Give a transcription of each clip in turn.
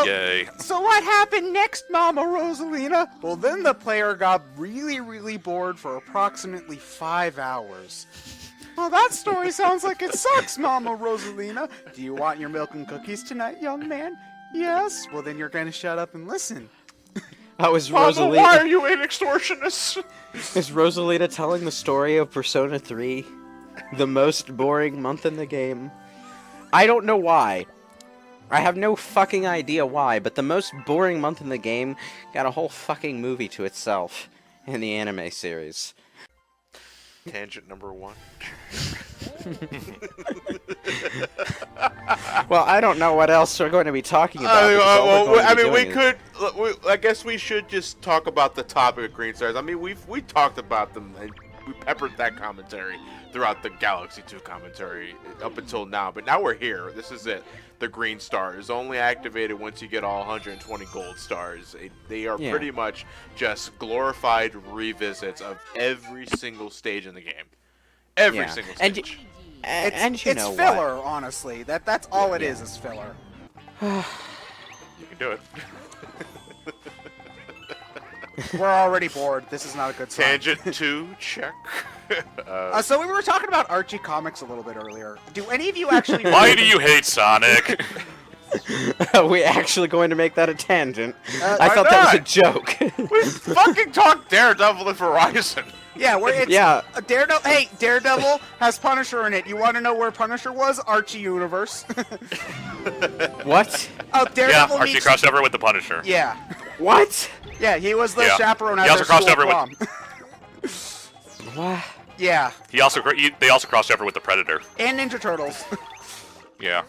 Yay. So what happened next, Mama Rosalina? Well, then the player got really, really bored for approximately 5 hours. Well, that story sounds like it sucks, Mama Rosalina. Do you want your milk and cookies tonight, young man? Yes? Well, then you're gonna shut up and listen. Is Mama, Rosalina... why are you an extortionist? Is Rosalina telling the story of Persona 3? The most boring month in the game? I don't know why. I have no fucking idea why, but the most boring month in the game got a whole fucking movie to itself in the anime series. Tangent number 1. Well, I don't know what else we're going to be talking about. I guess we should just talk about the topic of Green Stars. I mean, we talked about them and we peppered that commentary throughout the Galaxy 2 commentary up until now. But now we're here. This is it. The Green Star is only activated once you get all 120 gold stars. They are pretty much just glorified revisits of every single stage in the game. Every single stage. And you know it's filler, what? honestly. That's all it is filler. You can do it. We're already bored. This is not a good sign. Tangent 2, check. So we were talking about Archie comics a little bit earlier. Do any of you actually... Why do you hate Sonic? Are we actually going to make that a tangent? I thought that was a joke. We fucking talked Daredevil and Verizon. Yeah, Daredevil. Hey, Daredevil has Punisher in it. You want to know where Punisher was? Archie universe. What? Oh, Daredevil. Yeah, Archie crossed over with the Punisher. Yeah. What? Yeah, he was the chaperone at He also their crossed school over prom. What? Yeah. They also crossed over with the Predator. And Ninja Turtles. Yeah.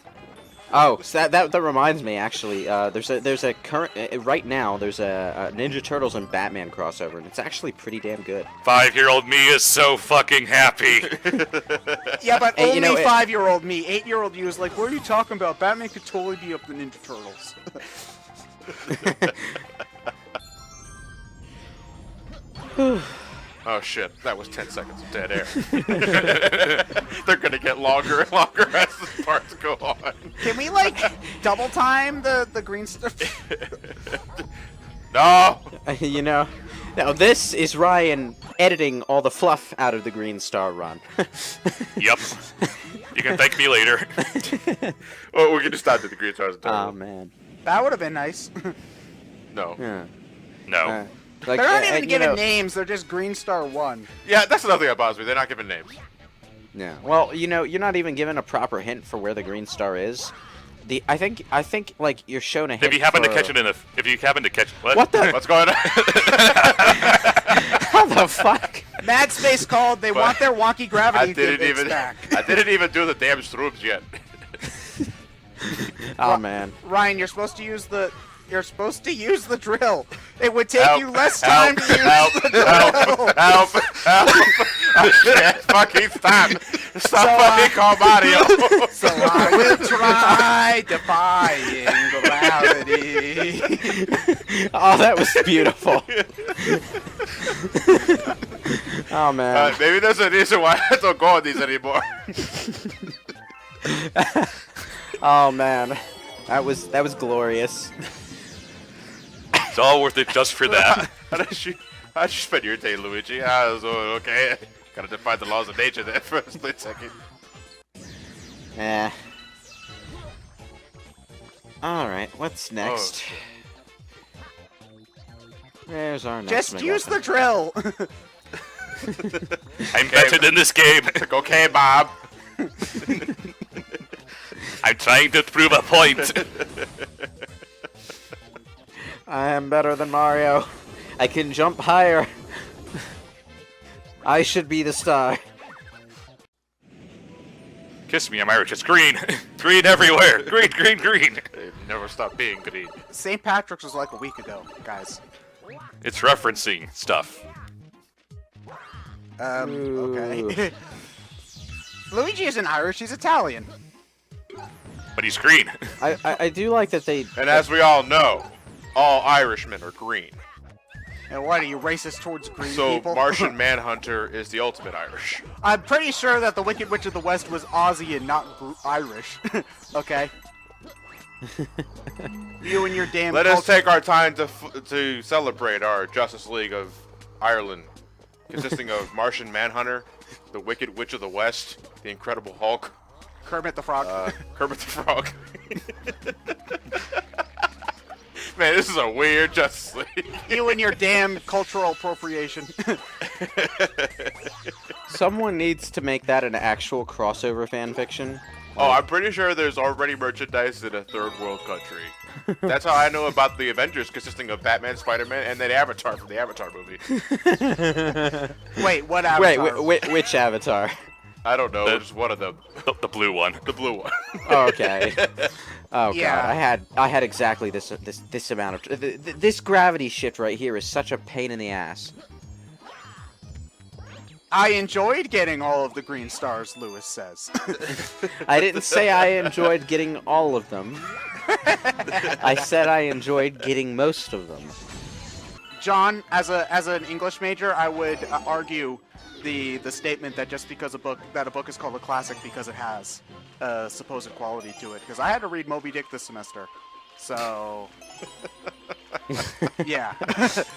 Oh, so that reminds me. Actually, there's a current right now. There's a Ninja Turtles and Batman crossover, and it's actually pretty damn good. 5-year-old me is so fucking happy. Yeah, but Hey, only 5-year-old me. 8-year-old you is like, what are you talking about? Batman could totally be up the Ninja Turtles. Oh shit, that was 10 seconds of dead air. They're gonna get longer and longer as the parts go on. Can we, like, double time the green stuff? No! Now this is Ryan editing all the fluff out of the Green Star run. Yep. You can thank me later. Oh, we can just stop at the Green Stars. Oh man. That would have been nice. No. Yeah. No. Like, They're not even giving names, they're just Green Star 1. Yeah, that's another thing that bothers me. They're not giving names. Yeah. Well, you're not even given a proper hint for where the Green Star is. I think like you're shown a hint. If you happen to catch it if you happen to catch What the? What's going on? How the fuck? Mad Space called. They want their wonky gravity back. I didn't even do the damn shrooms yet. Oh man. Ryan, you're supposed to use the drill. It would take you less time to use the drill. Help! I can't fucking stop. Somebody call Mario. So I will try defying gravity. Oh, that was beautiful. Oh man. Maybe there's a reason why I don't go on these anymore. Oh man. That was glorious. It's all worth it just for that. How did you spend your day, Luigi? Okay. Gotta defy the laws of nature there for a split second. Alright, what's next? There's our next Just use the drill. I'm better than this game. Okay, Bob. I'm trying to prove a point. I am better than Mario. I can jump higher. I should be the star. Kiss me, I'm Irish. It's green. Green everywhere. Green, green, green. They never stop being green. St. Patrick's was like a week ago, guys. It's referencing stuff. Okay. Luigi isn't Irish, he's Italian. But he's green. I do like that they... And as we all know, all Irishmen are green. And what, are you racist towards green So people? Martian Manhunter is the ultimate Irish. I'm pretty sure that the Wicked Witch of the West was Aussie and not Irish. Okay. You and your damn. Let us take our time to celebrate our Justice League of Ireland, consisting of Martian Manhunter, the Wicked Witch of the West, the Incredible Hulk, Kermit the Frog. Kermit the Frog. Man, this is a weird Justice League. You and your damn cultural appropriation. Someone needs to make that an actual crossover fan fiction. Oh, I'm pretty sure there's already merchandise in a third world country. That's how I know about the Avengers, consisting of Batman, Spider-Man, and then Avatar from the Avatar movie. Wait, what Avatar? Wait, which Avatar? I don't know, just one of them. The blue one. The blue one. Oh, okay. Oh Yeah. god, I had exactly this amount of this gravity shift right here is such a pain in the ass. I enjoyed getting all of the green stars, Lewis says. I didn't say I enjoyed getting all of them. I said I enjoyed getting most of them. John, as an English major, I would argue the statement that just because a book is called a classic because it has supposed quality to it. Because I had to read Moby Dick this semester, so yeah.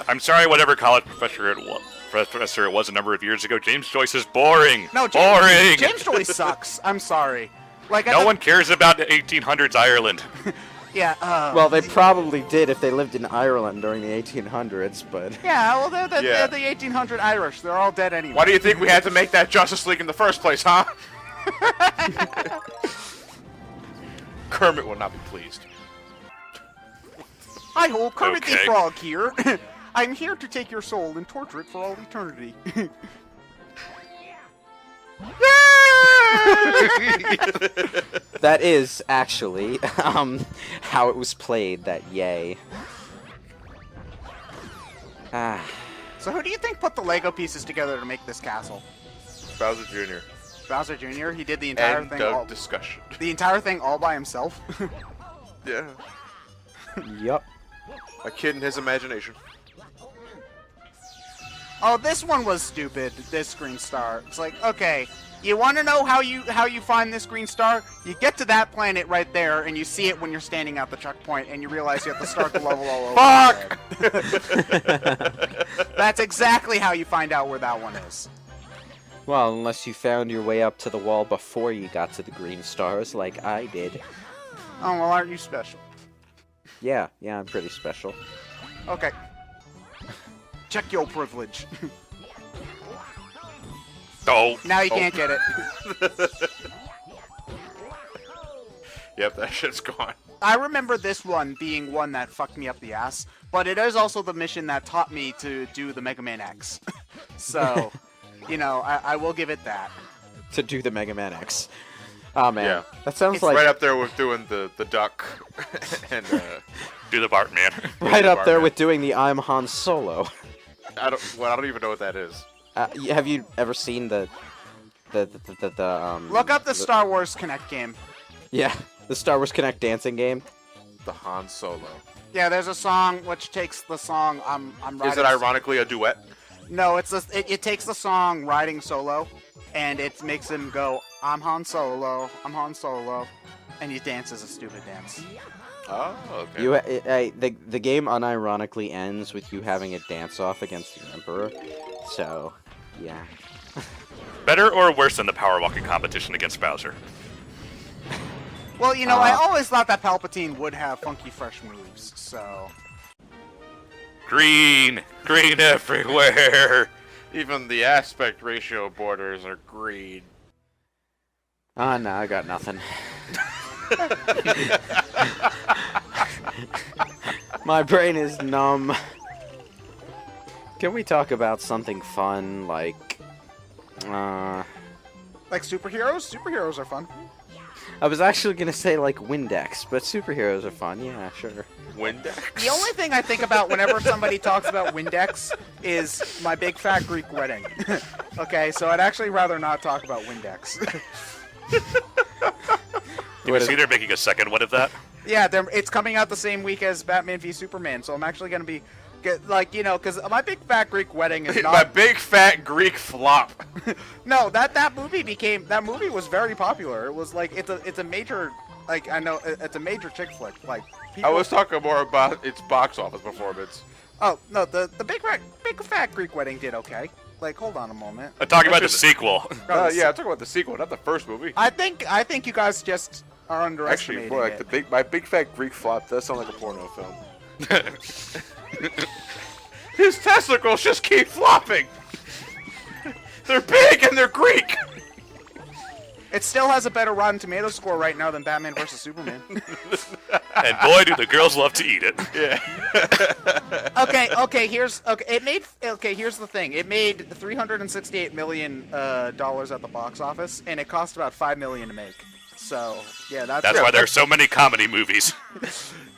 I'm sorry, whatever college professor it was a number of years ago. James Joyce is boring. No, boring. James Joyce sucks. I'm sorry. Like No one cares about the 1800s Ireland. Yeah. Well, they probably did if they lived in Ireland during the 1800s, but Yeah. Well, they're Yeah. the 1800 Irish. They're all dead anyway. Why do you think we had to make that Justice League in the first place, huh? Kermit will not be pleased. Hi ho, Kermit the Okay. Frog here. I'm here to take your soul and torture it for all eternity. that is actually how it was played. That yay. Ah. So who do you think put the Lego pieces together to make this castle? Bowser Jr. Bowser Jr. He did the entire End thing. of All, discussion. the entire thing all by himself. Yeah. Yup. A kid in his imagination. Oh, this one was stupid. This green star. It's like, okay, you want to know how you find this green star? You get to that planet right there, and you see it when you're standing at the checkpoint, and you realize you have to start the level all over. Fuck! That's exactly how you find out where that one is. Well, unless you found your way up to the wall before you got to the green stars, like I did. Oh well, aren't you special? Yeah, I'm pretty special. Okay. Check your privilege. Oh. Now you can't get it. Yep, that shit's gone. I remember this one being one that fucked me up the ass, but it is also the mission that taught me to do the Mega Man X. So, you know, I will give it that. To do the Mega Man X. Oh man, Yeah. that sounds It's like Right up there with doing the duck and Do the Bartman. right up there Bartman. with doing the I'm Han Solo. I don't even know what that is. Have you ever seen the Look up the Star Wars Connect game. Yeah, the Star Wars Connect dancing game. The Han Solo. Yeah, there's a song which takes the song I'm riding. Is it ironically a duet? No, it takes the song Riding Solo, and it makes him go, I'm Han Solo, and he dances a stupid dance. Oh, okay. The game unironically ends with you having a dance off against the Emperor. So, yeah. Better or worse than the power walking competition against Bowser? Well, you know, I always thought that Palpatine would have funky fresh moves, so... Green! Green everywhere! Even the aspect ratio borders are green. Ah, no, I got nothing. My brain is numb. Can we talk about something fun, like... Like superheroes? Superheroes are fun. I was actually gonna say, like, Windex, but superheroes are fun, yeah, sure. Windex? The only thing I think about whenever somebody talks about Windex is my big fat Greek wedding. Okay, so I'd actually rather not talk about Windex. Did you see they're making a second one of that? Yeah, it's coming out the same week as Batman v Superman, so I'm actually gonna be, like, you know, because my big fat Greek wedding is not. My big fat Greek flop. No, that movie was very popular. It was like it's a major like I know it's a major chick flick. Like I people... was talking more about its box office performance. Oh no, the big fat Greek wedding did okay. Like, hold on a moment. I'm talking about the sequel. Yeah, I'm talking about the sequel, not the first movie. I think you guys just are underestimating Actually, more like it. my big fat Greek flop does sound like a porno film. His testicles just keep flopping. They're big and they're Greek. It still has a better Rotten Tomatoes score right now than Batman vs Superman. And boy, do the girls love to eat it. Yeah. Here's the thing. It made $368 million at the box office, and it cost about $5 million to make. So yeah, That's why there are so many comedy movies.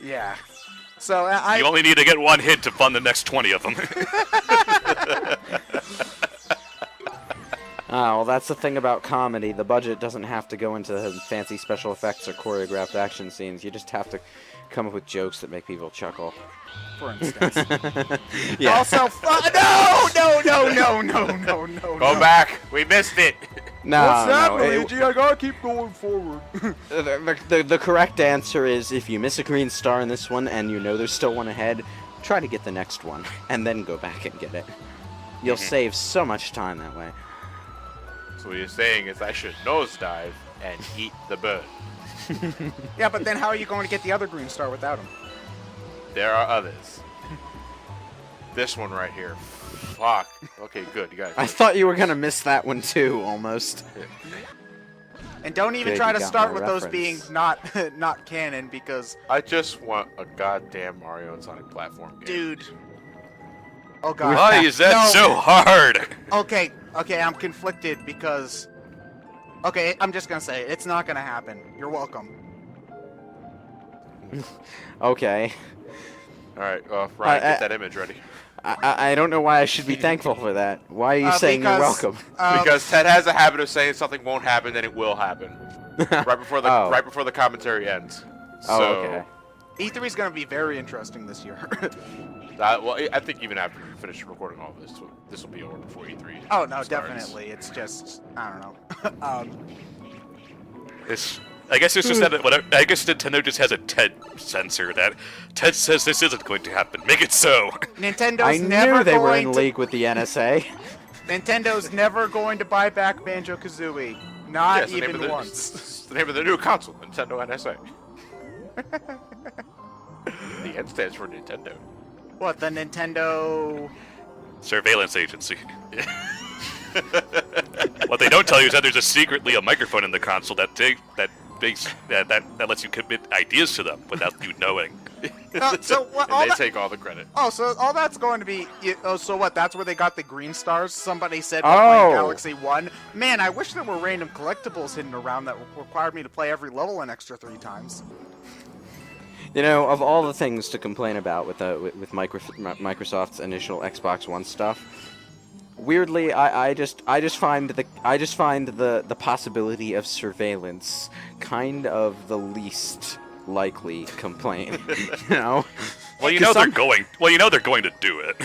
Yeah. So You only need to get one hit to fund the next 20 of them. Oh, well, that's the thing about comedy. The budget doesn't have to go into fancy special effects or choreographed action scenes. You just have to come up with jokes that make people chuckle. for instance. Yeah. Also, no. Go back. We missed it. No, What's that, no. Luigi? I gotta keep going forward. The correct answer is if you miss a green star in this one and you know there's still one ahead, try to get the next one and then go back and get it. You'll save so much time that way. So what you're saying is I should nosedive and eat the bird. Yeah, but then how are you going to get the other green star without him? There are others. This one right here. Fuck. Okay, good. You got it. I thought you were gonna miss that one too, almost. And don't even Good, try you to got start my with those reference. being not canon because, I just want a goddamn Mario and Sonic platform game. dude. Oh god. Why is that No. so hard? Okay, I'm conflicted because. Okay, I'm just gonna say it. It's not gonna happen. You're welcome. Okay. Alright, Ryan, get I- that image ready. I don't know why I should be thankful for that. Why are you saying you're because, welcome? Because Ted has a habit of saying something won't happen, then it will happen. Right before the Oh. right before the commentary ends. Oh, So, okay. E3 is gonna be very interesting this year. well, I think even after we finish recording all this, this will be over before E3. Oh no, starts. definitely. It's just I don't know. I guess it's just that I guess Nintendo just has a TED censor that Ted says this isn't going to happen. Make it so. Nintendo's I never knew they were going in to. league with the NSA. Nintendo's never going to buy back Banjo-Kazooie. Not Yes, the name even of the, once. it's the name of the new console, Nintendo NSA. The N stands for Nintendo. What, the Nintendo... Surveillance agency. What they don't tell you is that there's secretly a microphone in the console that lets you commit ideas to them without you knowing. so what, all And they that, take all the credit. oh, so all that's going to be... Oh, so what, that's where they got the green stars? Somebody said Oh. playing Galaxy 1. Man, I wish there were random collectibles hidden around that required me to play every level an extra 3 times. You know, of all the things to complain about with Microsoft's initial Xbox One stuff, weirdly, I just find the possibility of surveillance kind of the least likely complaint. You know? Well, you 'Cause know they're going to do it.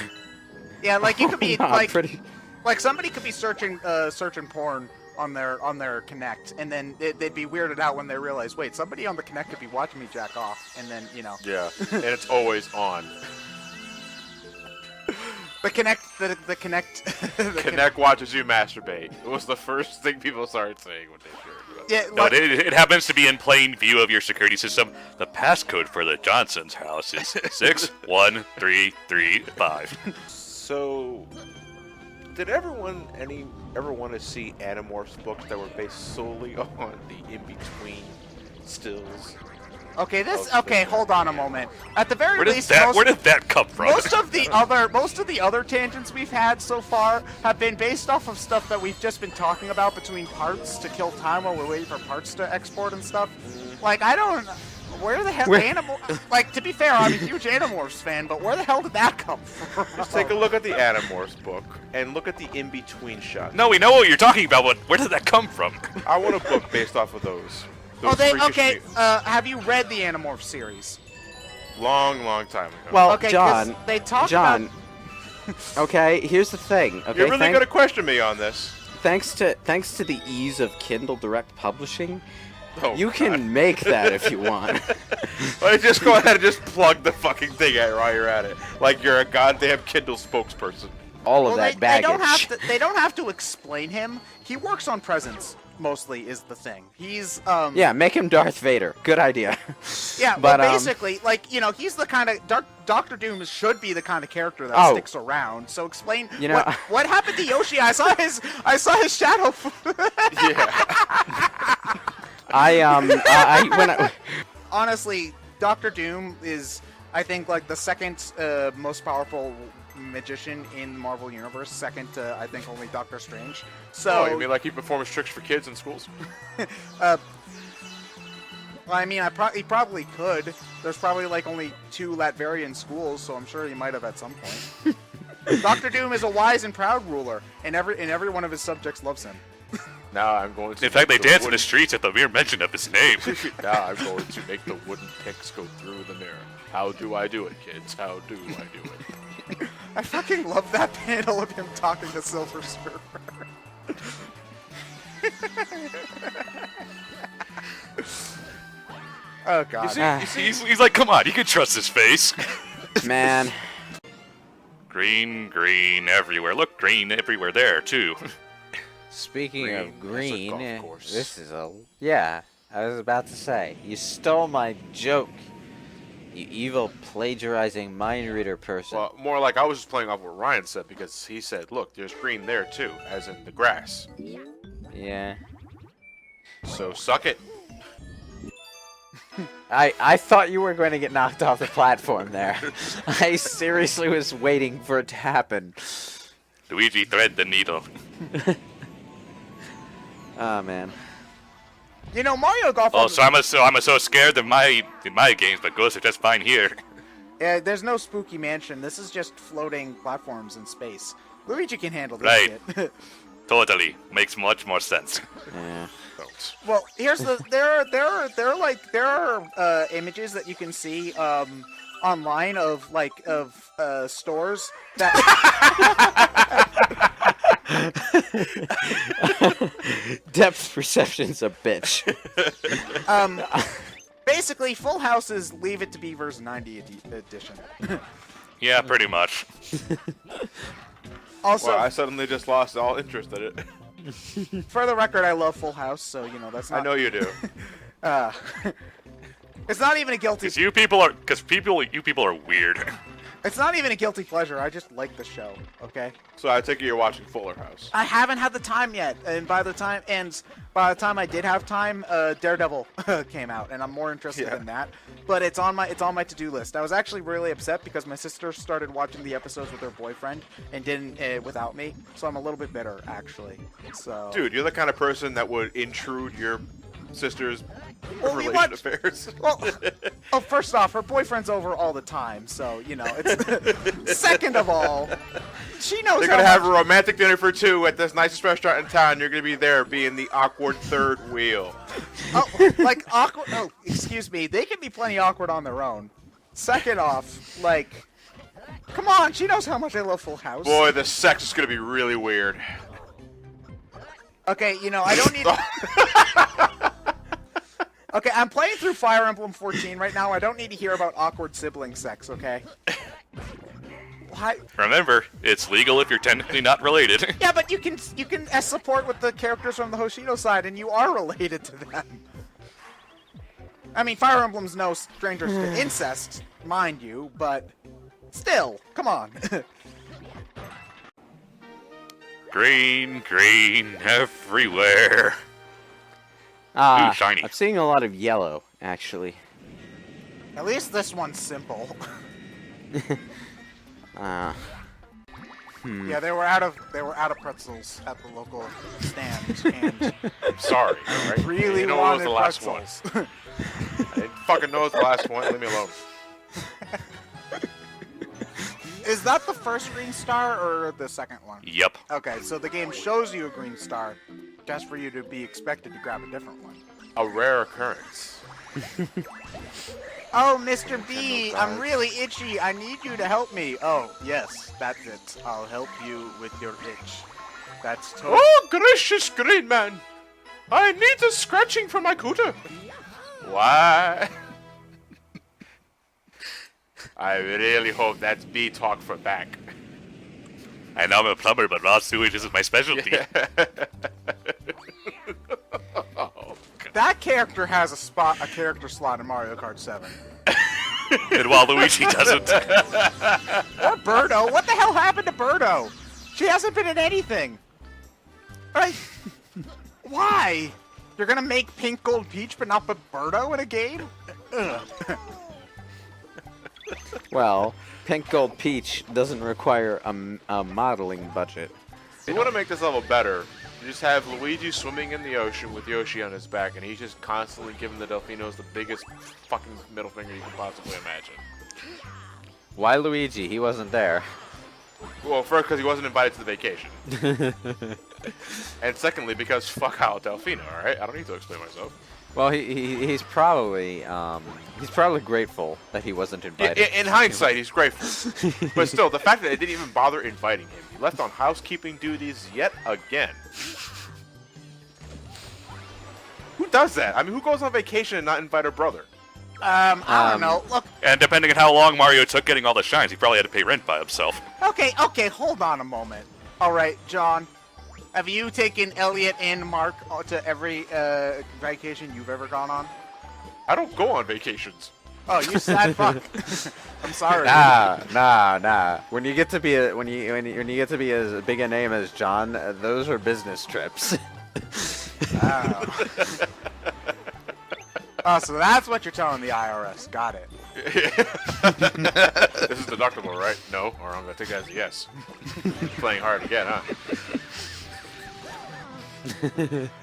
Yeah, like you could be Nah, like... pretty. Like somebody could be searching porn on their Kinect, and then they'd be weirded out when they realize, wait, somebody on the Kinect could be watching me jack off, and then Yeah, and it's always on. the Kinect, the Kinect, the Kinect watches you masturbate. It was the first thing people started saying when they shared it. Yeah, No, like, it happens to be in plain view of your security system. The passcode for the Johnson's house is 61335. So, did everyone ever want to see Animorphs books that were based solely on the in-between stills? okay, this Oh, okay. Hold on a moment. At the very Where did least, that come from? most of the other tangents we've had so far have been based off of stuff that we've just been talking about between parts to kill time while we're waiting for parts to export and stuff. Like I don't. Where the hell Like, to be fair, I'm a huge Animorphs fan, but where the hell did that come from? Just take a look at the Animorphs book and look at the in-between shots. No, we know what you're talking about, but where did that come from? I want a book based off of those. Oh, freakish okay. mutants. Have you read the Animorphs series? Long time ago. Well, Okay, 'cause John. they talk John. Okay, here's the thing. Okay, You're really gonna question me on this. thanks to the ease of Kindle Direct Publishing, Oh, You God. can make that if you want. Well, just go ahead and just plug the fucking thing at while you're at it. Like you're a goddamn Kindle spokesperson. All of Well, that baggage. they don't have to explain him. He works on presents mostly is the thing. He's Yeah, make him Darth Vader. Good idea. Yeah, but well, basically, like, you know, he's the kind of Doctor Doom should be the kind of character that sticks around. So explain, you know, what happened to Yoshi? I saw his shadow. I Honestly, Doctor Doom is, I think, like the second most powerful magician in the Marvel Universe. Second to, I think, only Doctor Strange. So you mean like he performs tricks for kids in schools? I mean, he probably could. There's probably like only 2 Latverian schools, so I'm sure he might have at some point. Doctor Doom is a wise and proud ruler, and every one of his subjects loves him. Now I'm going to. In fact, they make the dance in the wooden- streets at the mere mention of his name. Now I'm going to make the wooden picks go through the mirror. How do I do it, kids? How do I do it? I fucking love that panel of him talking to Silver Surfer. Oh god. He's like, come on, you can trust his face. man. Green, green everywhere. Look, green everywhere there, too. Speaking of Green, green, that's a golf course. this is a yeah. I was about to say you stole my joke. You evil plagiarizing mind reader person. Well, more like I was just playing off what Ryan said because he said, "Look, there's green there too, as in the grass." Yeah. So suck it. I thought you were going to get knocked off the platform there. I seriously was waiting for it to happen. Luigi, thread the needle. Oh man. You know, Mario Golf. Oh, so I'm so scared in my games, but ghosts are just fine here. There's no spooky mansion. This is just floating platforms in space. Luigi can handle this Right. shit. Totally makes much more sense. Yeah. Well, here's the there are images that you can see online of stores that Depth perception's a bitch. basically Full House is Leave It to Beaver's 90 edition. Yeah, pretty much. Also, Well, I suddenly just lost all interest in it. for the record, I love Full House, so you know that's not. I know you do. It's not even a guilty. You people are weird. It's not even a guilty pleasure. I just like the show. Okay. So I take it you're watching Fuller House. I haven't had the time yet, and by the time I did have time, Daredevil came out, and I'm more interested in that. But it's on my to-do list. I was actually really upset because my sister started watching the episodes with her boyfriend and didn't without me, so I'm a little bit bitter actually. So. Dude, you're the kind of person that would intrude your sister's relation what? affairs. Well, oh, first off, her boyfriend's over all the time, so you know. It's second of all, she knows. They're gonna have a romantic dinner for 2 at this nicest restaurant in town. You're gonna be there, being the awkward third wheel. Oh, like awkward. Oh, excuse me. They can be plenty awkward on their own. Second off, like, come on. She knows how much I love Full House. Boy, the sex is gonna be really weird. Okay, you know I don't need. Okay, I'm playing through Fire Emblem 14 right now. I don't need to hear about awkward sibling sex. Okay. Why? Remember, it's legal if you're technically not related. Yeah, but you can support with the characters from the Hoshino side, and you are related to them. I mean, Fire Emblem's no stranger to incest, mind you, but still, come on. Green, green everywhere. Ooh, shiny. I'm seeing a lot of yellow, actually. At least this one's simple. Yeah, they were out of pretzels at the local stand, and I'm sorry. All right? really you know what was wanted the last pretzels. one. I didn't fucking know it was the last one. Leave me alone. Is that the first green star or the second one? Yep. Okay, so the game shows you a green star, just for you to be expected to grab a different one. A rare occurrence. Oh, Mr. B, I'm really itchy. I need you to help me. Oh, yes, that's it. I'll help you with your itch. That's totally... Oh, gracious green man! I need the scratching for my cooter. Why? I really hope that's B talk for back. I know I'm a plumber, but raw sewage isn't my specialty. Oh, God. That character has a character slot in Mario Kart 7. And while Luigi doesn't. Or Birdo. What the hell happened to Birdo? She hasn't been in anything. Right? Why? You're gonna make Pink Gold Peach but not put Birdo in a game? Ugh. Well, Pink Gold Peach doesn't require a modeling budget. You want to make this level better, you just have Luigi swimming in the ocean with Yoshi on his back, and he's just constantly giving the Delfinos the biggest fucking middle finger you can possibly imagine. Why Luigi? He wasn't there. Well, first, because he wasn't invited to the vacation. And secondly, because fuck out Delfino, alright? I don't need to explain myself. Well, he's probably grateful that he wasn't invited. In hindsight, he's grateful. But still, the fact that they didn't even bother inviting him. He left on housekeeping duties yet again. Who does that? I mean, who goes on vacation and not invite her brother? I don't know. Look, And depending on how long Mario took getting all the shines, he probably had to pay rent by himself. okay, hold on a moment. Alright, John. Have you taken Elliot and Mark to every vacation you've ever gone on? I don't go on vacations. Oh, you sad fuck. I'm sorry. Nah. When you get to be when you get to be as big a name as John, those are business trips. Oh. Oh, so that's what you're telling the IRS. Got it. This is deductible, right? No, or I'm gonna take that as a yes. Playing hard again, huh?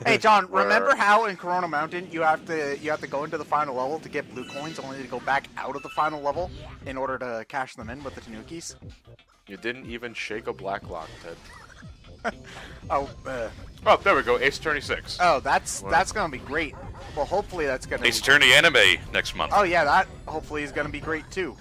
Hey, John, remember how in Corona Mountain you have to go into the final level to get blue coins, only to go back out of the final level in order to cash them in with the Tanukis? You didn't even shake a black lock, Ted. Oh, Oh, there we go. Ace Attorney 6. oh, that's gonna be great. Well, hopefully that's gonna. Ace Attorney anime next month. Oh yeah, that hopefully is gonna be great too.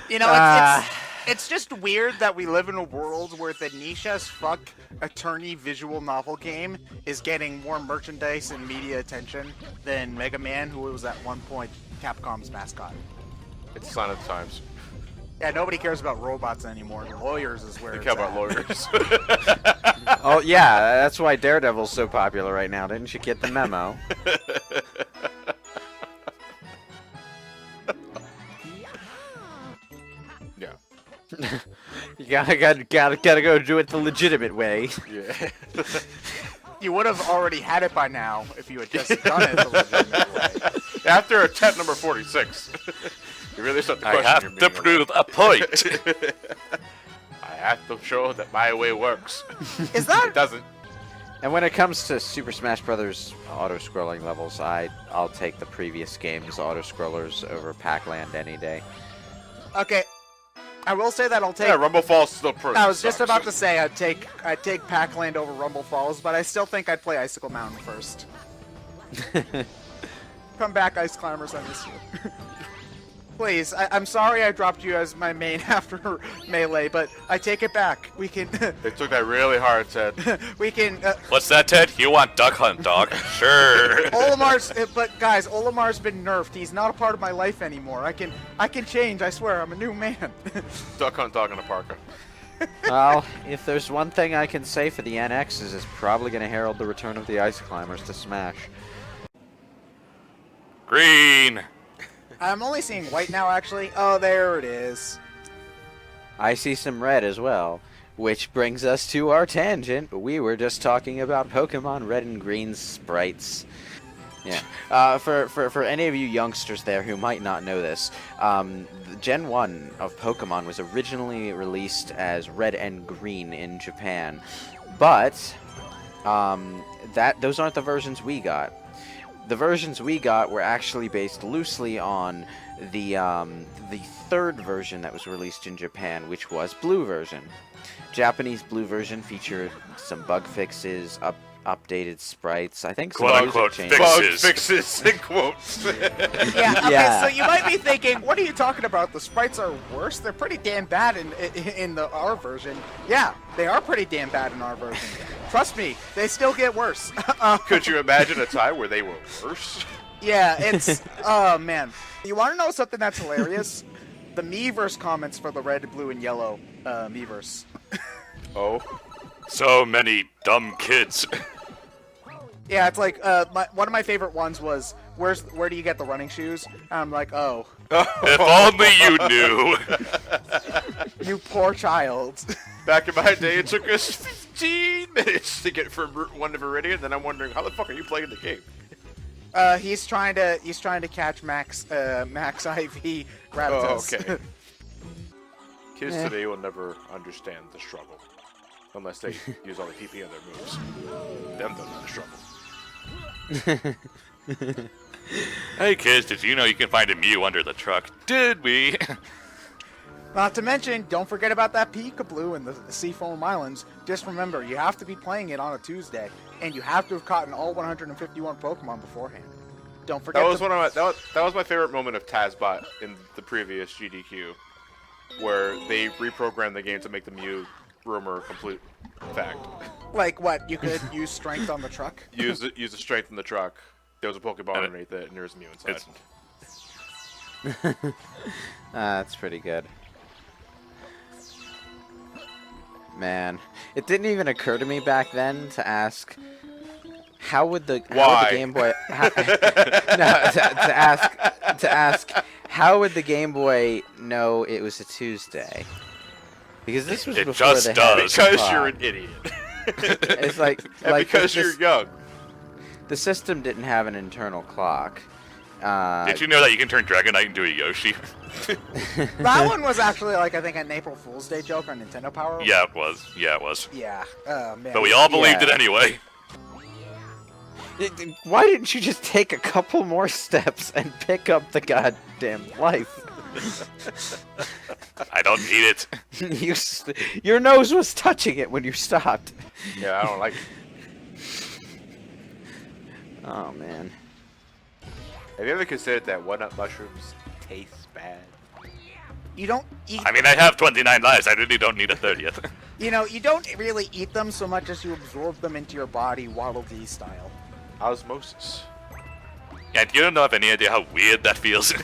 You know, it's just weird that we live in a world where the niche as fuck attorney visual novel game is getting more merchandise and media attention than Mega Man, who was at one point Capcom's mascot. It's a sign of the times. Yeah, nobody cares about robots anymore. Lawyers is where They it's care about at. lawyers. Oh yeah, that's why Daredevil's so popular right now. Didn't you get the memo? Yeah. You gotta go do it the legitimate way. Yeah. You would have already had it by now if you had just done it the legitimate way. After attempt number 46, you really start to I question have your to meaning prove a point. I have to show that my way works. Is that It doesn't. And when it comes to Super Smash Bros. Auto-scrolling levels, I'll take the previous game's auto-scrollers over Pac-Land any day. okay? I will say that I'll take. Yeah, Rumble Falls still pretty. I was just sucks. about to say I'd take Pac-Land over Rumble Falls, but I still think I'd play Icicle Mountain first. Come back, Ice Climbers, I miss you. Please, I'm sorry I dropped you as my main after Melee, but I take it back. We can, They took that really hard, Ted. we can. What's that, Ted? You want Duck Hunt, dog? Sure. Olimar's, but guys, Olimar's been nerfed. He's not a part of my life anymore. I can change. I swear, I'm a new man. Duck Hunt dog in a parka. Well, if there's one thing I can say for the NX is it's probably going to herald the return of the Ice Climbers to Smash. Green. I'm only seeing white now, actually. Oh, there it is. I see some red as well, which brings us to our tangent. We were just talking about Pokemon Red and Green sprites. Yeah. For any of you youngsters there who might not know this, Gen 1 of Pokemon was originally released as Red and Green in Japan, but those aren't the versions we got. The versions we got were actually based loosely on the third version that was released in Japan, which was Blue version. Japanese Blue version featured some bug fixes, updated sprites. I think some Quote, music unquote, changes. fix- Bug fixes in quotes. Yeah, okay, Yeah. so you might be thinking, what are you talking about? The sprites are worse? They're pretty damn bad in the R version. Yeah, they are pretty damn bad in our version. Trust me, they still get worse. Could you imagine a time where they were worse? Yeah, it's... oh, man. You want to know something that's hilarious? The Miiverse comments for the red, blue, and yellow Miiverse. Oh. So many dumb kids. Yeah, it's like, one of my favorite ones was, where do you get the running shoes? And I'm like, oh, If only you knew. you poor child. Back in my day, it took us 15 minutes to get from Route 1 to Viridian, and I'm wondering, how the fuck are you playing the game? He's trying to catch Max IV Rattatas. Oh, okay. Kids today will never understand the struggle. Unless they use all the PP in their moves. Them don't know the struggle. Hey kids, did you know you can find a Mew under the truck? Did we? Not to mention, don't forget about that Peekaboo in the Seafoam Islands. Just remember, you have to be playing it on a Tuesday, and you have to have caught all 151 Pokemon beforehand. Don't forget. That was one of my that was my favorite moment of Tazbot in the previous GDQ, where they reprogrammed the game to make the Mew rumor a complete fact. Like what? You could use strength on the truck. Use the strength in the truck. There was a Pokeball And underneath it, and there's a Mew inside. That's pretty good. Man, it didn't even occur to me back then to ask how would the Game Boy to ask how would the Game Boy know it was a Tuesday? Because this was It before just they had does. a Because clock. you're an idiot. It's like And because this, you're young. the system didn't have an internal clock. Did you know that you can turn Dragonite into a Yoshi? That one was actually like I think an April Fool's Day joke on Nintendo Power. Yeah, it was. Yeah, it was. Yeah. Oh man. But we all believed Yeah. it anyway. Why didn't you just take a couple more steps and pick up the goddamn life? I don't need it. Your nose was touching it when you stopped. Yeah, I don't like it. Oh man. Have you ever considered that walnut mushrooms taste bad? You don't eat. I mean, I have 29 lives. I really don't need a 30th. You know, you don't really eat them so much as you absorb them into your body, Waddle Dee style. Osmosis. And you don't have any idea how weird that feels.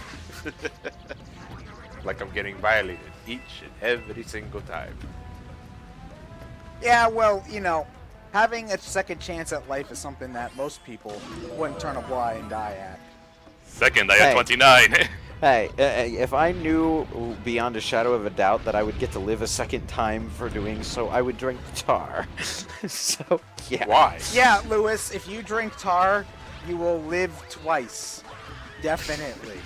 Like I'm getting violated each and every single time. Yeah, well, you know, having a second chance at life is something that most people wouldn't turn a blind eye at. Second, I had Hey. 29. Hey, if I knew beyond a shadow of a doubt that I would get to live a second time for doing so, I would drink tar. So, yeah. Why? Yeah, Lewis, if you drink tar, you will live twice. Definitely.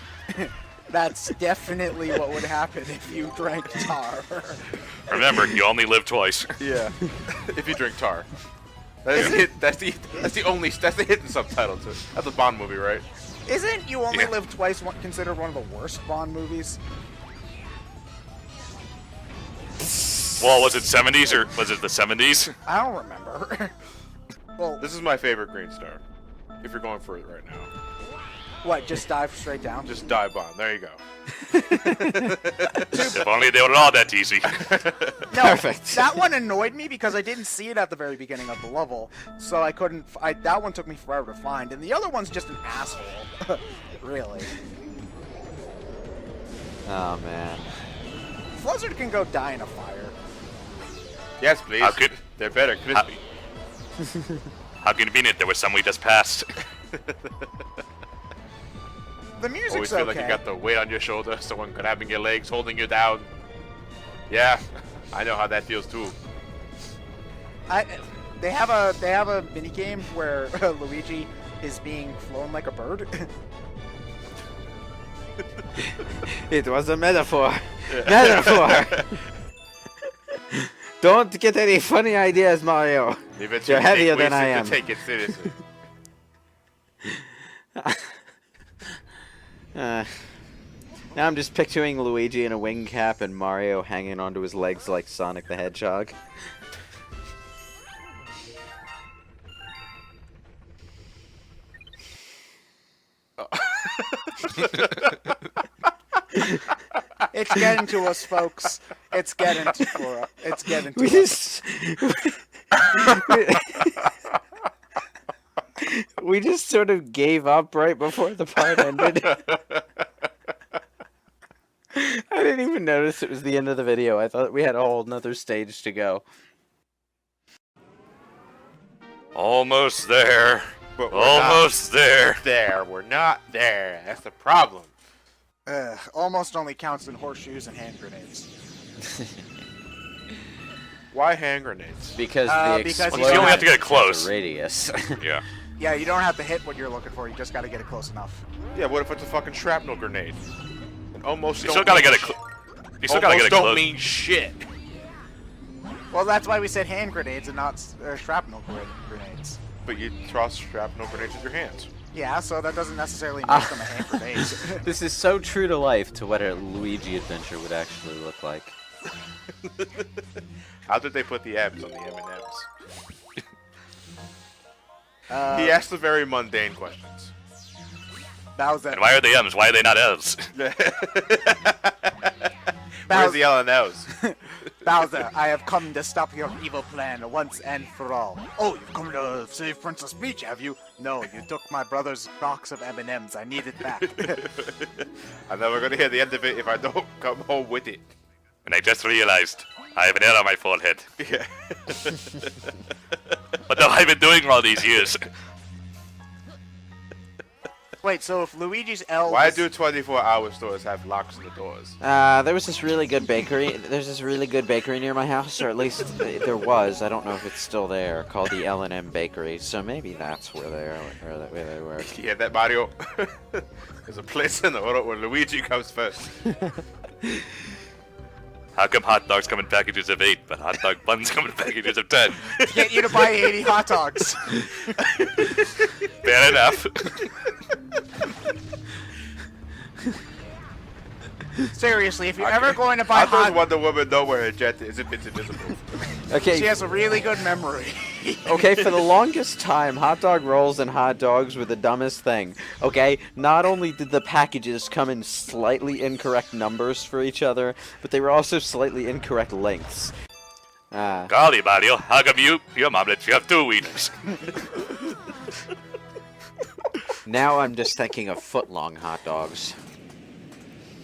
That's definitely what would happen if you drank tar. Remember, you only live twice. Yeah. If you drink tar. That's the hit, that's the hidden subtitle to it. That's a Bond movie, right? Isn't You Only Yeah. Live Twice considered one of the worst Bond movies? Well, was it 70s or was it the 70s? I don't remember. Well, This is my favorite green star. If you're going for it right now. what, just dive straight down? Just dive on. There you go. If only they were all that easy. No, Perfect. that one annoyed me because I didn't see it at the very beginning of the level, so I couldn't. That one took me forever to find, and the other one's just an asshole. Really. Oh man. Fluzzard can go die in a fire. Yes, please. How could- They're better crispy. How convenient there was some we just passed. The music's Always feel okay. like you got the weight on your shoulder, someone grabbing your legs, holding you down. Yeah, I know how that feels too. They have a mini game where Luigi is being flown like a bird. It was a metaphor. Metaphor. Don't get any funny ideas, Mario. Leave it You're to heavier Nick than I Wasted am. to take it seriously. Now I'm just picturing Luigi in a wing cap and Mario hanging onto his legs like Sonic the Hedgehog. It's getting to us, folks. It's getting to We us. just we just sort of gave up right before the part ended. I didn't even notice it was the end of the video. I thought we had a whole nother stage to go. Almost there. But we're Almost there. not there. We're not there. That's the problem. Almost only counts in horseshoes and hand grenades. Why hand grenades? Because because the you explosion only have to get has a close. radius. Yeah. Yeah, you don't have to hit what you're looking for. You just got to get it close enough. Yeah, what if it's a fucking shrapnel grenade? And almost You don't still gotta mean get it. shit. You still gotta get Almost it don't close. mean shit. Well, that's why we said hand grenades and not shrapnel grenades. But you toss shrapnel grenades with your hands. Yeah, so that doesn't necessarily make them a hand grenade. This is so true to life to what a Luigi adventure would actually look like. How did they put the M's on the M&M's? Uh, He asked the very mundane questions. Bowser. And why are they M's? Why are they not L's? Where's the L and O's? Bowser, I have come to stop your evil plan once and for all. Oh, you've come to save Princess Peach, have you? No, you took my brother's box of M&Ms. I need it back. I'm never gonna hear the end of it if I don't come home with it. And I just realized I have an L on my forehead. Yeah. What have I been doing all these years? Wait, so if Luigi's L Why was- do 24-hour stores have locks on the doors? There was this really good bakery. There's this really good bakery near my house, or at least there was. I don't know if it's still there. Called the L&M Bakery. So maybe that's where they are, where they were. You hear that, Mario? There's a place in the world where Luigi comes first. How come hot dogs come in packages of 8, but hot dog buns come in packages of 10? get you to buy 80 hot dogs. Fair enough. Seriously, if you're ever going to buy How does hot Wonder Woman know where her jet is if it's invisible? Okay. she has a really good memory. Okay, for the longest time, hot dog rolls and hot dogs were the dumbest thing. Okay, not only did the packages come in slightly incorrect numbers for each other, but they were also slightly incorrect lengths. Golly, Mario, how come your mom lets you have 2 wieners? Now I'm just thinking of foot-long hot dogs.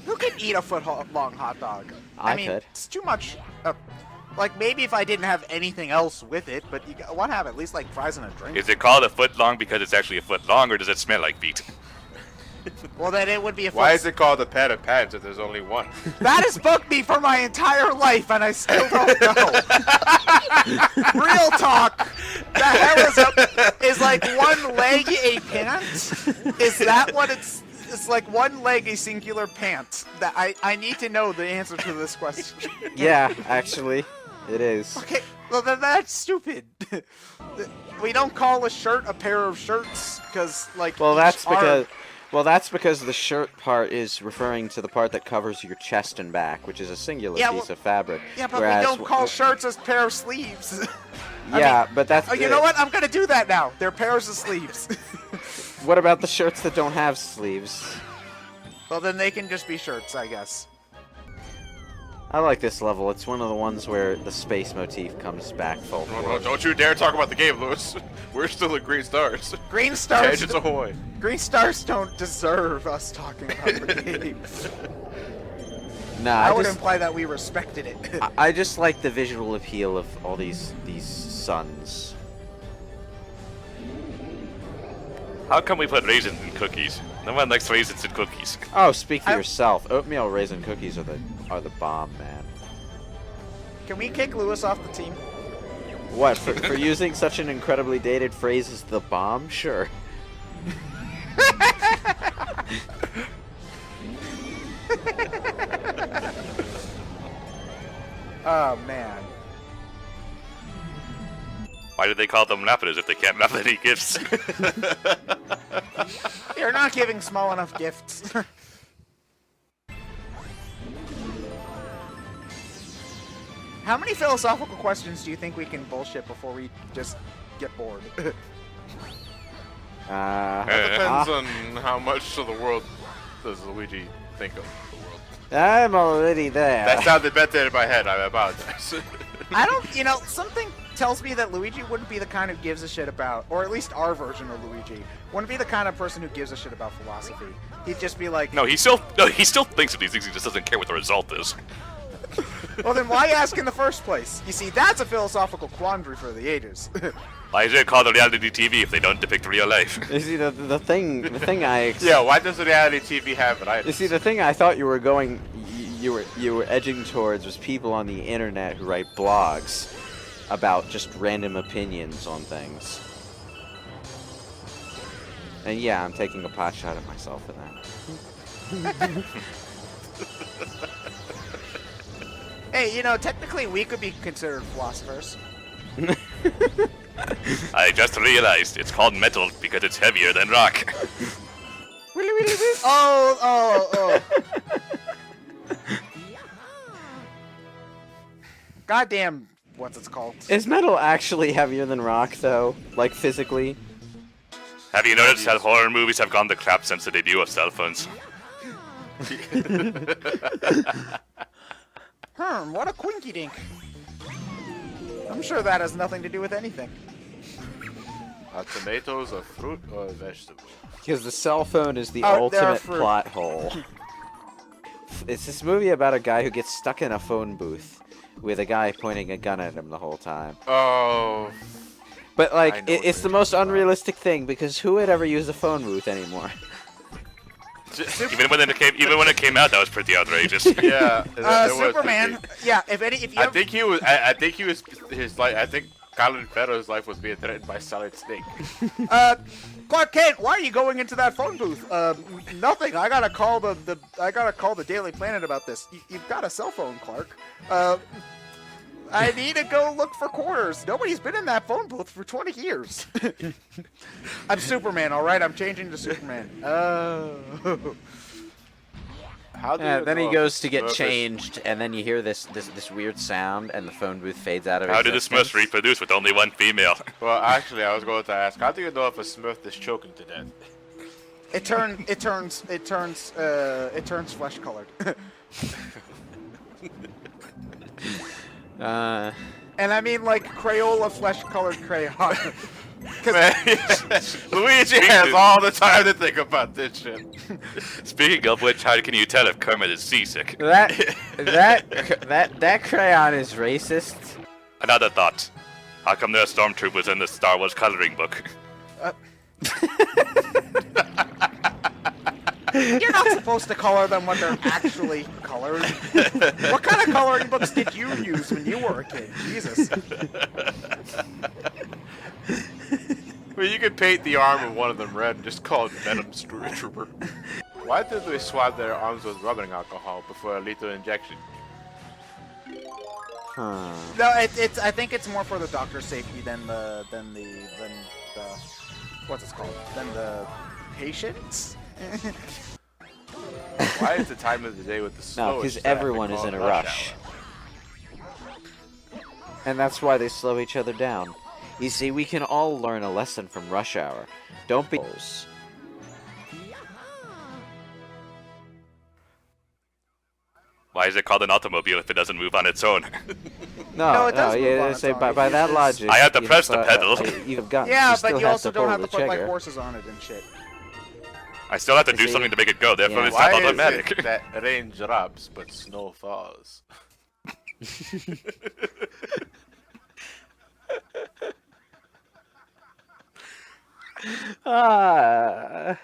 Who can eat a foot-long hot dog? I mean, could. it's too much. Like, maybe if I didn't have anything else with it, but you want to have at least, like, fries and a drink. Is it called a foot long because it's actually a foot long, or does it smell like feet? Well, then it would be a Why is it called a pad of pads if there's only one? That has bugged me for my entire life, and I still don't know. Real talk. The hell is like one leg a pant? Is that what it's? It's like one leg a singular pant. That I need to know the answer to this question. Yeah, actually, it is. Okay, well then that's stupid. We don't call a shirt a pair of shirts because like. Well, each that's arm- because. Well, that's because the shirt part is referring to the part that covers your chest and back, which is a singular Yeah, piece well- of fabric. Yeah, but whereas we don't call shirts a pair of sleeves. Yeah, but that's. Oh, you know what? I'm gonna do that now. They're pairs of sleeves. What about the shirts that don't have sleeves? Well, then they can just be shirts, I guess. I like this level. It's one of the ones where the space motif comes back full No, force. don't you dare talk about the game, Lewis. We're still at Green Stars. Green stars. Tangents ahoy. Green stars don't deserve us talking about the game. Nah, I I would just, imply that we respected it. I just like the visual appeal of all these suns. How come we put raisins in cookies? No one likes raisins in cookies. Oh, speak for I- yourself. Oatmeal raisin cookies are the bomb, man. Can we kick Lewis off the team? What for using such an incredibly dated phrase as the bomb? Sure. Oh man. Why do they call them rappers if they can't wrap any gifts? You're not giving small enough gifts. How many philosophical questions do you think we can bullshit before we just get bored? That depends on how much of the world does Luigi think of the world. I'm already there. That sounded better in my head. I apologize. I don't, you know, something tells me that Luigi wouldn't be the kind who gives a shit about, or at least our version of Luigi, wouldn't be the kind of person who gives a shit about philosophy. He'd just be like, No, he still thinks of these things. He just doesn't care what the result is. well then why ask in the first place? You see, that's a philosophical quandary for the ages. Why is it called reality TV if they don't depict real life? You see, the thing I Yeah, why does reality TV have it? You see, the thing I thought you were going, you were edging towards was people on the internet who write blogs about just random opinions on things. And yeah, I'm taking a pot shot at myself for that. Hey, you know, technically we could be considered philosophers. I just realized it's called metal because it's heavier than rock. Oh. Goddamn, what's it called? Is metal actually heavier than rock, though? Like, physically? Have you noticed that horror movies have gone to crap since the debut of cell phones? What a quinky dink. I'm sure that has nothing to do with anything. Are tomatoes a fruit or a vegetable? Because the cell phone is the Oh, they're ultimate fruit. plot hole. It's this movie about a guy who gets stuck in a phone booth with a guy pointing a gun at him the whole time. Oh. But, I like, know what it's the you're most talking about. unrealistic thing, because who would ever use a phone booth anymore? Even when it came out, that was pretty outrageous. Yeah. there was- Superman. Yeah, if you I ever- think he was. His life. I think Colin Farrell's life was being threatened by Solid Snake. Clark Kent, why are you going into that phone booth? Nothing. I gotta call the Daily Planet about this. You've got a cell phone, Clark. I need to go look for quarters. Nobody's been in that phone booth for 20 years. I'm Superman, all right. I'm changing to Superman. Oh. How do Yeah, you then he know goes if to get Smurf is- changed, and then you hear this weird sound, and the phone booth fades out of How did the existence. Smurfs reproduce with only one female? Well, actually, I was going to ask, how do you know if a Smurf is choking to death? It turns flesh colored. And I mean like Crayola flesh colored crayon. Man, Luigi has all the time to think about this shit. Speaking of which, how can you tell if Kermit is seasick? That crayon is racist. Another thought. How come there are stormtroopers in the Star Wars coloring book? You're not supposed to color them when they're actually colored. What kind of coloring books did you use when you were a kid? Jesus. Well, you could paint the arm of one of them red and just call it Venom Stormtrooper. Why did they swab their arms with rubbing alcohol before a lethal injection? Huh. No, it's. I think it's more for the doctor's safety than the what's it called? Than the patients. Why is the time of the day with the No, slowest because traffic everyone is called in a rush. And that's why they slow each other down. You see, we can all learn a lesson from rush hour. Don't be... Why is it called an automobile if it doesn't move on its own? No, it does move on yeah, its say, own. by It that uses- logic... I have to you've, press the pedal. You've got, Yeah, still but you also don't pull have the to put like trigger. horses on it and shit. I still have to do See? something to make it go, therefore Yeah. it's Why not is automatic. it that rain drops but snow falls? Ah...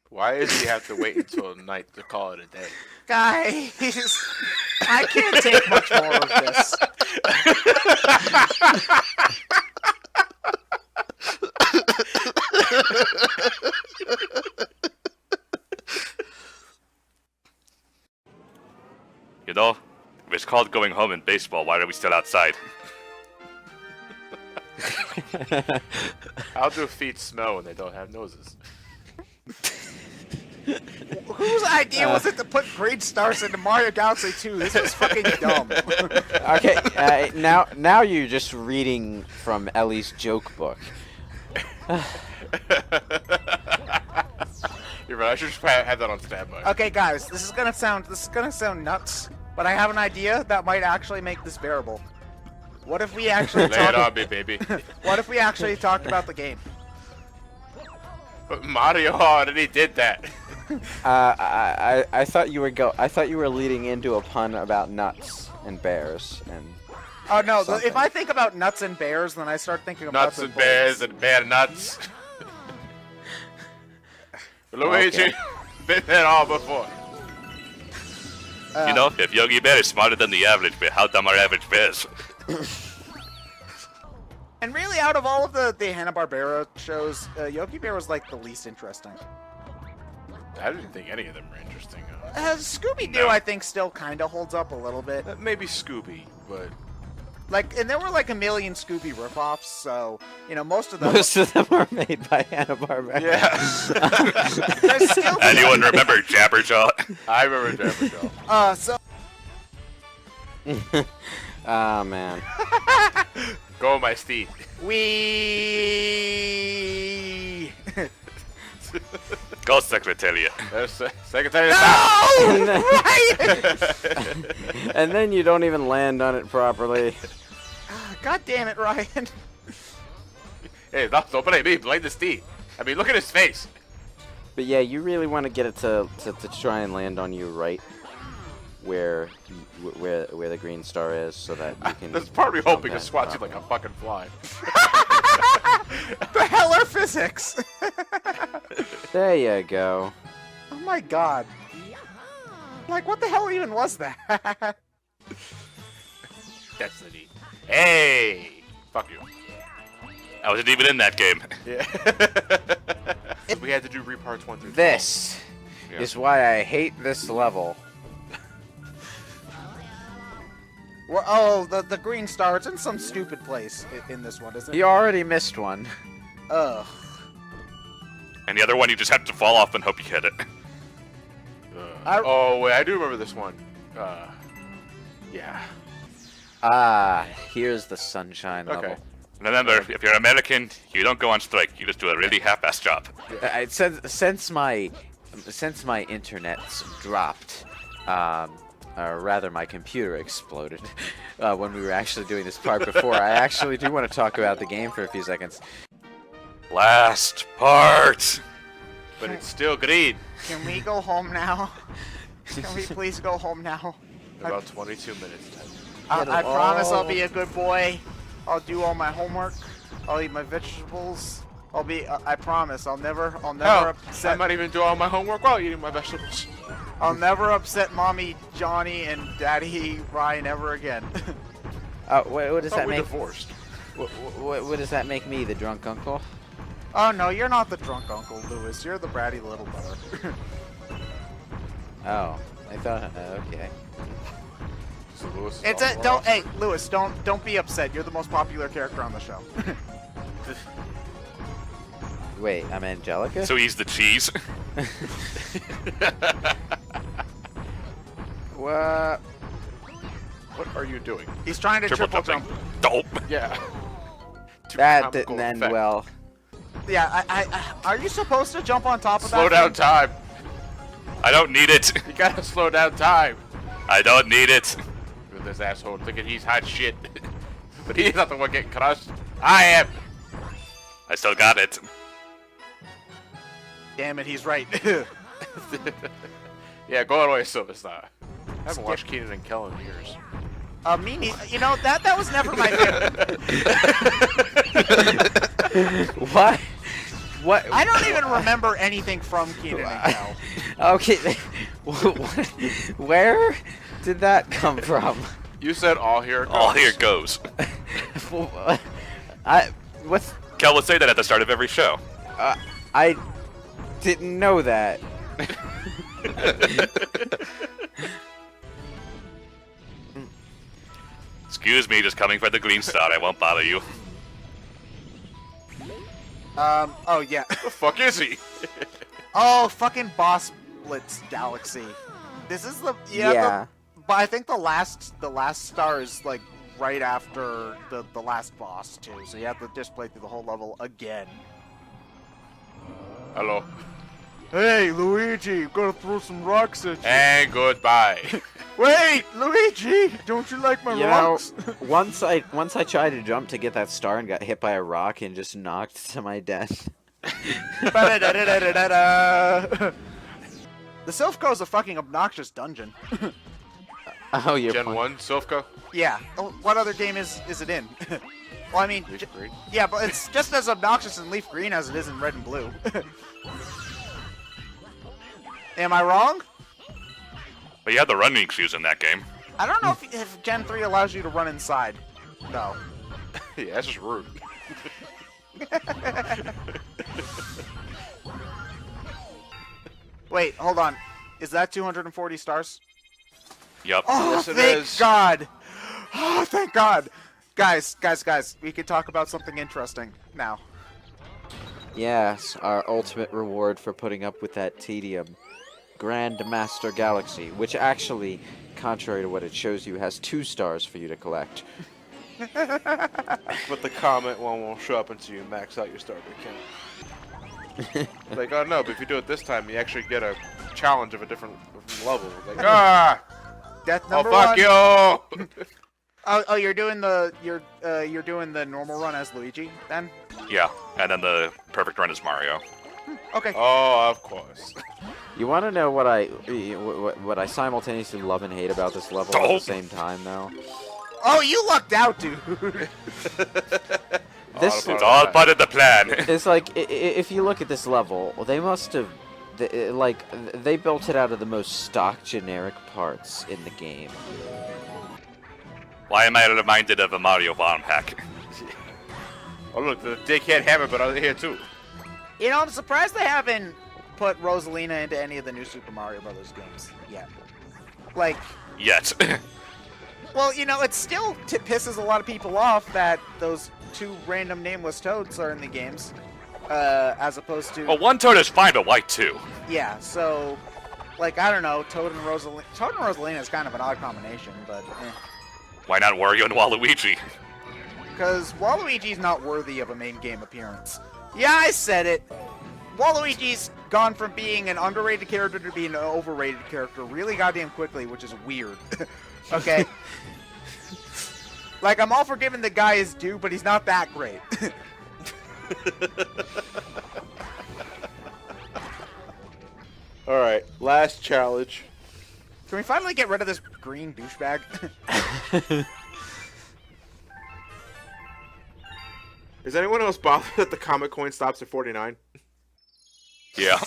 Why does he have to wait until night to call it a day? Guys, I can't take much more of this. You know, if it's called going home in baseball, why are we still outside? How do feet smell when they don't have noses? Whose idea was it to put green stars into Mario Galaxy 2? This was fucking dumb. Okay, now you're just reading from Ellie's joke book. You're right. I should just have that on standby. Okay, guys, this is gonna sound nuts, but I have an idea that might actually make this bearable. What if we actually Lay it on me, baby. What if we actually talked about the game? But Mario already did that. I thought you were leading into a pun about nuts and bears and. Oh no! Something. If I think about nuts and bears, then I start thinking of Nuts and bears and bear nuts. Luigi, Okay. been there all before. You know, if Yogi Bear is smarter than the average bear, how dumb are average bears? And really, out of all of the Hanna-Barbera shows, Yogi Bear was like the least interesting. I didn't think any of them were interesting. Scooby-Doo, No. I think, still kind of holds up a little bit. Maybe Scooby, but Like, and there were like a million Scooby ripoffs, so you know most of them. Most of them are made by Hanna-Barbera. yeah. There's still Anyone remember Jabberjaw? I remember Jabberjaw. so Ah man. Go, my steed. we. Go, Secretariat. Secretary. No! Right! And then you don't even land on it properly. God damn it, Ryan. Hey, don't blame me. Blame the steed. I mean, look at his face. But yeah, you really want to get it to try and land on you right where the green star is, so that you can. There's part of me jump hoping it at swats you like properly. a fucking fly. The hell are physics? There you go. Oh my god. Like, what the hell even was that? Destiny. Hey! Fuck you. I wasn't even in that game. Yeah. We had to do reparts 1 through 12. This Yeah. is why I hate this level. Well, oh, the green star. It's in some stupid place in this one, isn't it? You already missed one. Ugh. And the other one, you just have to fall off and hope you hit it. Oh, wait, I do remember this one. Yeah. Ah, here's the sunshine Okay. level. Remember, if you're American, you don't go on strike. You just do a really half-assed job. Since my internet's dropped, or rather my computer exploded when we were actually doing this part before, I actually do want to talk about the game for a few seconds. Last part! But it's still green. Can we go home now? Can we please go home now? In about 22 minutes. I promise I'll be a good boy. I'll do all my homework. I'll eat my vegetables. I'll be. I promise. I'll never Hell, I upset. might even do all my homework while eating my vegetables. I'll never upset Mommy Johnny and Daddy Ryan ever again. What does I thought that we make? divorced. What does that make me, the drunk uncle? Oh no, you're not the drunk Uncle Lewis. You're the bratty little brother. Oh, I thought. Okay. So Lewis is It's all a wrong. don't. Hey, Lewis, don't be upset. You're the most popular character on the show. Wait, I'm Angelica. So he's the cheese. What? What are you doing? He's trying to triple jumping. jump. Dope. Yeah. To That comical didn't end effect. well. Yeah, I are you supposed to jump on top of Slow that? down thing? time. I don't need it. You gotta slow down time. I don't need it. With this asshole thinking he's hot shit. But he's not the one getting crushed. I am. I still got it. Damn it, he's right. Yeah, go away, Silverstar. I haven't watched Keenan and Kel in years. Me neither. You know that was never my favorite. What? What? I don't even remember anything from Keenan and Kel. Okay. Where did that come from? You said all here goes. All here goes. What's? Kel would say that at the start of every show. I didn't know that. Excuse me, just coming for the green star. I won't bother you. Oh yeah. The fuck is he? Oh, fucking Boss Blitz Galaxy. This is the Yeah. but I think the last star is like right after the last boss too. So you have to just play through the whole level again. Hello. Hey, Luigi, gonna throw some rocks at you. And goodbye. Wait, Luigi, don't you like my You know, rocks? once I tried to jump to get that star and got hit by a rock and just knocked to my death. Ba-da-da-da-da-da-da. The Silphco is a fucking obnoxious dungeon. Oh, you're Gen fine. 1, Silphco? Yeah. Oh, what other game is it in? Well, I mean, Leaf Green. yeah, but it's just as obnoxious in Leaf Green as it is in Red and Blue. Am I wrong? But you had the running shoes in that game. I don't know if Gen 3 allows you to run inside. No. Yeah, that's just rude. Wait, hold on. Is that 240 stars? Yup. Oh, Yes, it thank is. God! Oh, thank God! Guys, we can talk about something interesting now. Yes, our ultimate reward for putting up with that tedium. Grandmaster Galaxy, which actually, contrary to what it shows you, has 2 stars for you to collect. But the comment one won't show up until you max out your starter account. Like, oh no, but if you do it this time, you actually get a challenge of a different level. Like, ah! Death Oh, number fuck 1. you! Oh, you're doing the normal run as Luigi then? Yeah, and then the perfect run is Mario. Okay. Oh, of course. You want to know what I simultaneously love and hate about this level at Oh. the same time, though? Oh, you lucked out, dude. This Oh, It's all part of the plan. It's like, if you look at this level, they must have, they built it out of the most stock generic parts in the game. Why am I reminded of a Mario bomb pack? Oh look, they can't have it, but I'm here too. You know, I'm surprised they haven't put Rosalina into any of the new Super Mario Brothers games yet. Like, Yet. well, you know, it still pisses a lot of people off that those 2 random nameless toads are in the games, as opposed to... Well, one toad is fine, but why 2? Yeah, so, like, I don't know, Toad and Rosalina is kind of an odd combination, but Why not Wario and Waluigi? because Waluigi's not worthy of a main game appearance. Yeah, I said it! Waluigi's gone from being an underrated character to being an overrated character really goddamn quickly, which is weird. Okay? Like, I'm all for giving the guy his due, but he's not that great. Alright, last challenge. Can we finally get rid of this green douchebag? Is anyone else bothered that the Comet Coin stops at 49? Yeah.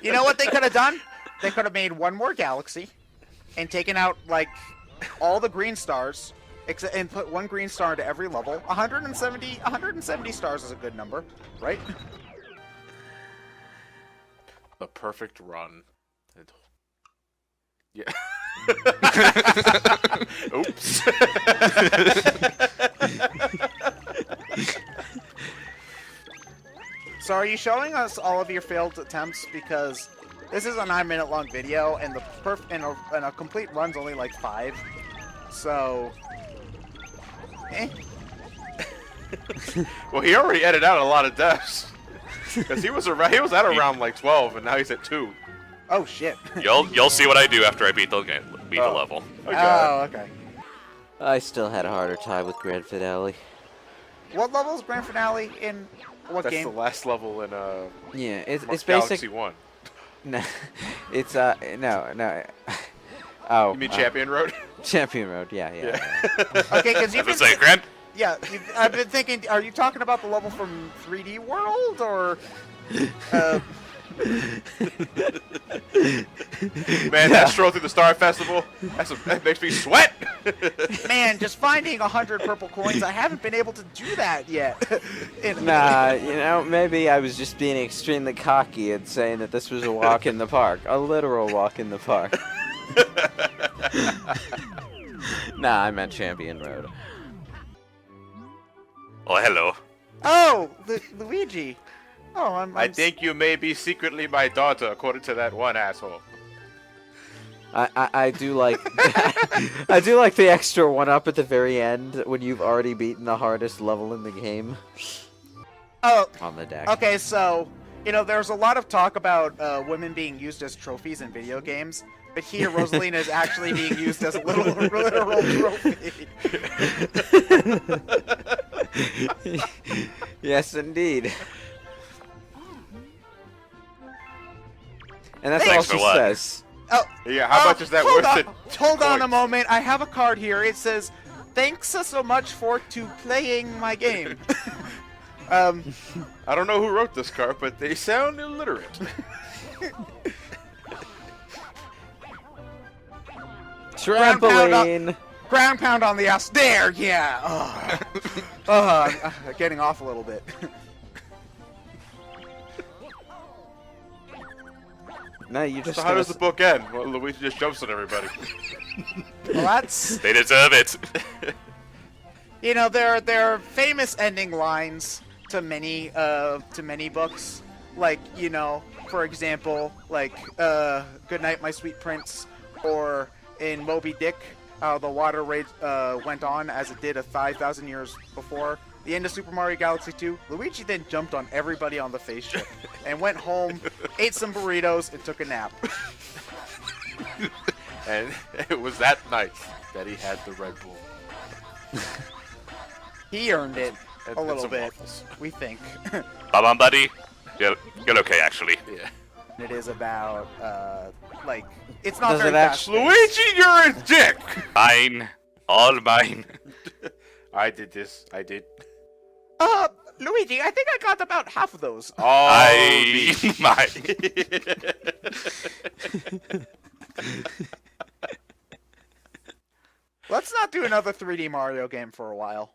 You know what they could have done? They could have made one more galaxy and taken out, like, all the green stars and put 1 green star into every level. 170 stars is a good number, right? The perfect run. Yeah. Oops. So are you showing us all of your failed attempts? Because this is a 9-minute long video, and the and a complete run's only like 5. So, Well, he already edited out a lot of deaths. Because he was at around like 12, and now he's at 2. Oh shit. You'll see what I do after I beat the level. Okay. Oh, okay. I still had a harder time with Grand Finale. What level is Grand Finale in what That's game? the last level in Yeah, it's Galaxy basic. 1. No, it's no. Oh, You mean Champion Road? Champion Road? Yeah. Okay, because you've been Let's say, Grant. yeah, I've been thinking. Are you talking about the level from 3D World or? Man, that stroll through the Star Festival, that makes me sweat! Man, just finding 100 purple coins. I haven't been able to do that yet. Nah, you know, maybe I was just being extremely cocky and saying that this was a walk in the park, a literal walk in the park. Nah, I meant Champion Road. Oh, hello. Oh, Luigi. Oh, I think you may be secretly my daughter, according to that one asshole. I do like I do like the extra one up at the very end when you've already beaten the hardest level in the game Oh, on the deck. okay, so, you know, there's a lot of talk about women being used as trophies in video games, but here Rosalina is actually being used as a literal trophy. Yes, indeed. And that's Thanks all she for what? says. Oh, Yeah, how much is that hold worth? Hold on a moment. I have a card here. It says, "Thanks so much for playing my game." I don't know who wrote this card, but they sound illiterate. Trampoline. Ground pound on the ass. There, yeah. I'm getting off a little bit. No, you just. So how does the book end? Well, Luigi just jumps on everybody. Well, that's, They deserve it. you know, there are famous ending lines to many books. Like, you know, for example, like "Good night, my sweet prince," or in Moby Dick, the water rage went on as it did 5,000 years before. The end of Super Mario Galaxy 2, Luigi then jumped on everybody on the face ship and went home, ate some burritos, and took a nap. And it was that night that he had the Red Bull. He earned it And a little some bit, waffles. we think. Come on, buddy. You're okay, actually. Yeah. It is about, like, it's not Does very it fast. actually- Luigi, you're a dick! Mine. All mine. I did this. I did. Luigi, I think I got about half of those. Mine. Let's not do another 3D Mario game for a while.